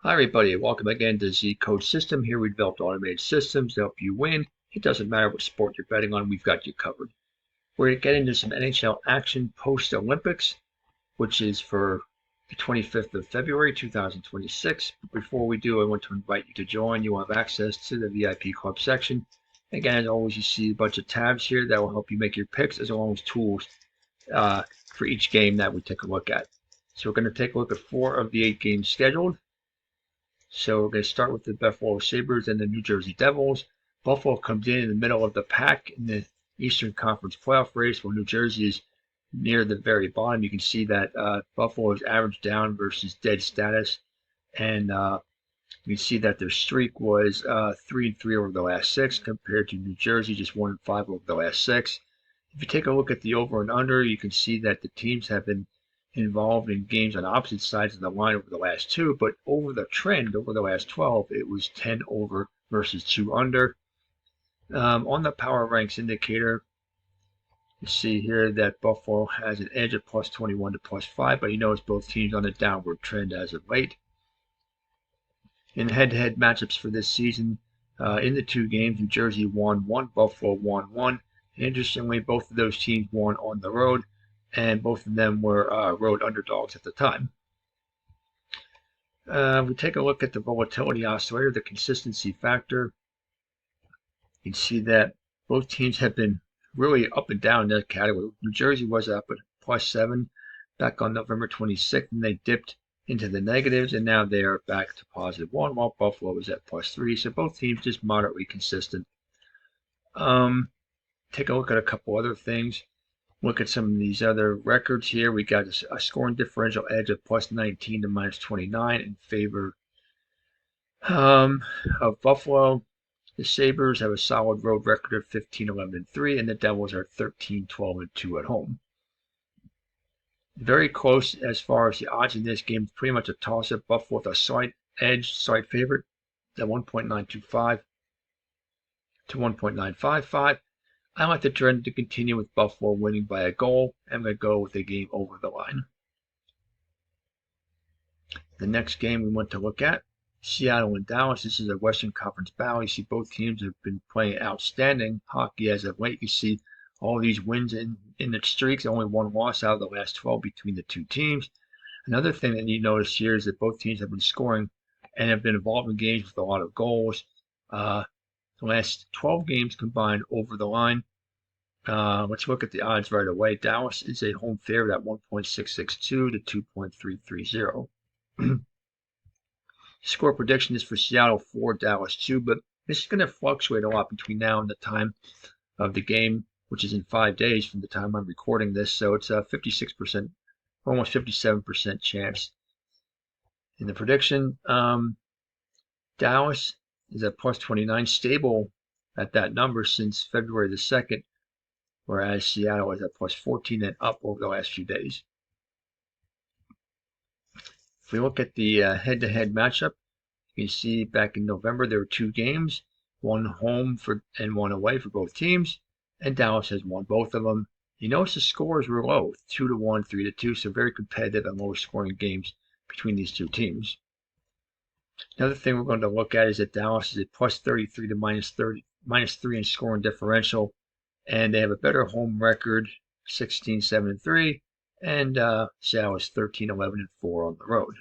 Hi everybody, welcome again to ZCodeSystem. Here we developed automated systems to help you win. It doesn't matter what sport you're betting on, we've got you covered. We're going to get into some NHL action post-Olympics, which is for the 25th of February 2026. But before we do, I want to invite you to join. You will have access to the VIP Club section. Again, as always, you see a bunch of tabs here that will help you make your picks, as well as tools for each game that we take a look at. So we're going to take a look at 4 of the 8 games scheduled. So we're going to start with the Buffalo Sabres and the New Jersey Devils. Buffalo comes in the middle of the pack in the Eastern Conference playoff race, while New Jersey is near the very bottom. You can see that Buffalo is average down versus dead status, and you can see that their streak was 3-3 over the last 6, compared to New Jersey just 1-5 over the last 6. If you take a look at the over and under, you can see that the teams have been involved in games on opposite sides of the line over the last 2, but over the trend, over the last 12, it was 10 over versus 2 under. On the power ranks indicator, you see here that Buffalo has an edge of plus 21 to plus 5, but you notice both teams on a downward trend as of late. In head-to-head matchups for this season, in the 2 games, New Jersey won 1, Buffalo won 1. Interestingly, both of those teams won on the road, and both of them were road underdogs at the time. We take a look at the volatility oscillator, the consistency factor. You can see that both teams have been really up and down in that category. New Jersey was up at plus 7 back on November 26th, and they dipped into the negatives, and now they are back to positive 1, while Buffalo is at plus 3. So both teams just moderately consistent. Take a look at a couple other things. Look at some of these other records here. We got a scoring differential edge of plus 19 to minus 29 in favor of Buffalo. The Sabres have a solid road record of 15-11-3, and the Devils are 13-12-2 at home. Very close as far as the odds in this game. Pretty much a toss-up. Buffalo with a slight edge, slight favorite at 1.925 to 1.955. I like the trend to continue with Buffalo winning by a goal. I'm going to go with a game over the line. The next game we want to look at, Seattle and Dallas. This is a Western Conference battle. You see both teams have been playing outstanding hockey as of late. You see all these wins in the streaks, only 1 loss out of the last 12 between the 2 teams. Another thing that you notice here is that both teams have been scoring and have been involved in games with a lot of goals. The last 12 games combined over the line. Let's look at the odds right away. Dallas is a home favorite at 1.662 to 2.330. Score prediction is for Seattle 4, Dallas 2, but this is going to fluctuate a lot between now and the time of the game, which is in 5 days from the time I'm recording this. So it's a 56%, almost 57% chance. In the prediction, Dallas is at plus 29, stable at that number since February the 2nd, whereas Seattle is at plus 14 and up over the last few days. If we look at the head-to-head matchup, you can see back in November there were 2 games, 1 home and 1 away for both teams, and Dallas has won both of them. You notice the scores were low, 2-1, 3-2, so very competitive and low-scoring games between these 2 teams. Another thing we're going to look at is that Dallas is at plus 33 to minus 3 in scoring differential, and they have a better home record, 16-7-3, and Seattle is 13-11-4 on the road.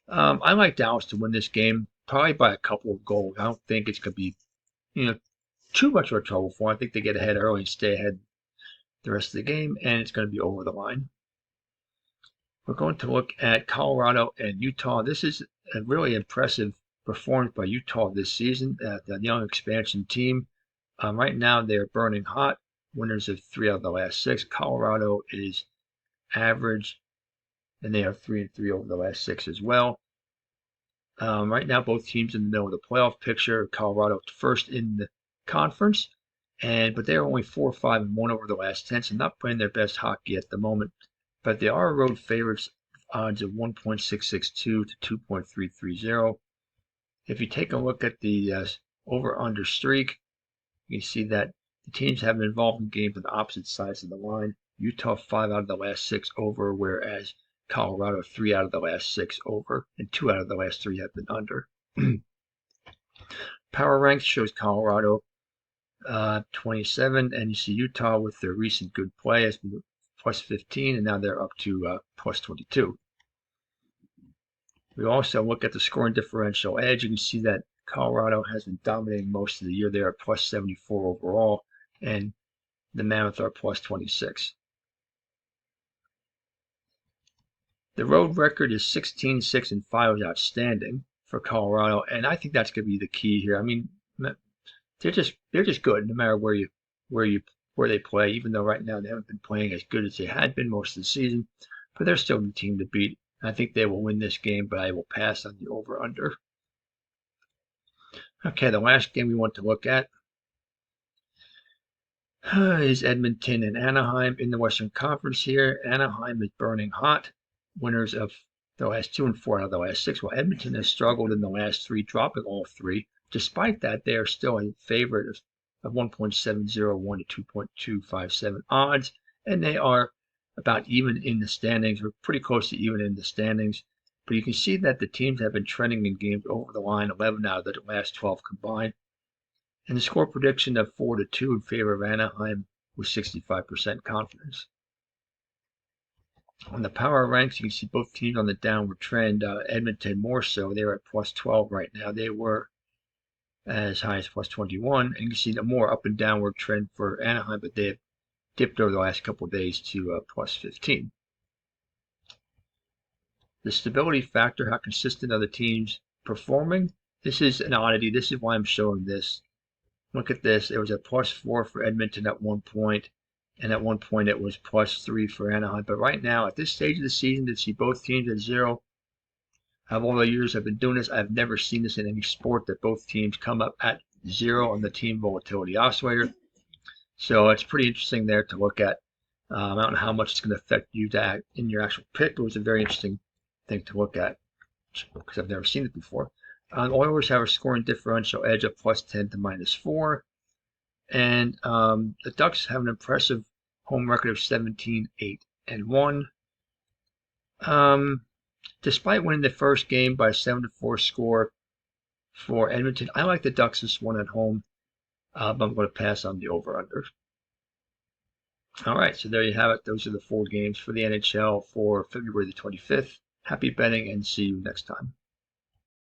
I like Dallas to win this game, probably by a couple of goals. I don't think it's going to be, too much of a trouble for them. I think they get ahead early and stay ahead the rest of the game, and it's going to be over the line. We're going to look at Colorado and Utah. This is a really impressive performance by Utah this season, the young expansion team. Right now, they're burning hot, winners of 3 out of the last 6. Colorado is average, and they are 3-3 over the last 6 as well. Right now, both teams in the middle of the playoff picture. Colorado first in the conference, but they're only 4-5-1 over the last 10, so not playing their best hockey at the moment. But they are road favorites, odds of 1.662 to 2.330. If you take a look at the over-under streak, you can see that the teams have been involved in games on opposite sides of the line. Utah 5 out of the last 6 over, whereas Colorado 3 out of the last 6 over, and 2 out of the last 3 have been under. Power Ranks shows Colorado 27, and you see Utah with their recent good play has been plus 15, and now they're up to plus 22. We also look at the scoring differential edge. You can see that Colorado has been dominating most of the year. They are plus 74 overall, and the Mammoth are plus 26. The road record is 16-6-5, is outstanding for Colorado, and I think that's going to be the key here. I mean, they're just good no matter where they play. Even though right now they haven't been playing as good as they had been most of the season, but they're still the team to beat. I think they will win this game, but I will pass on the over/under. Okay, the last game we want to look at is Edmonton and Anaheim in the Western Conference here. Anaheim is burning hot, winners of the last 2 and 4 out of the last 6, while Edmonton has struggled in the last 3, dropping all 3. Despite that, they are still a favorite of 1.701 to 2.257 odds, and they are about even in the standings, or pretty close to even in the standings. But you can see that the teams have been trending in games over the line, 11 out of the last 12 combined. And the score prediction of 4-2 in favor of Anaheim with 65% confidence. On the power ranks, you can see both teams on the downward trend. Edmonton more so. They're at plus 12 right now. They were as high as plus 21. And you can see the more up and downward trend for Anaheim, but they have dipped over the last couple of days to plus 15. The stability factor, how consistent are the teams performing? This is an oddity. This is why I'm showing this. Look at this. It was a plus 4 for Edmonton at one point, and at one point it was plus 3 for Anaheim. But right now, at this stage of the season, to see both teams at 0, out of all the years I've been doing this, I've never seen this in any sport, that both teams come up at 0 on the team volatility oscillator. So it's pretty interesting there to look at. I don't know how much it's going to affect you in your actual pick, but it was a very interesting thing to look at because I've never seen it before. Oilers have a scoring differential edge of plus 10 to minus 4. And the Ducks have an impressive home record of 17-8-1. Despite winning the first game by a 7-4 score for Edmonton, I like the Ducks this one at home. But I'm going to pass on the over/under. All right, so there you have it. Those are the 4 games for the NHL for February the 25th. Happy betting, and see you next time.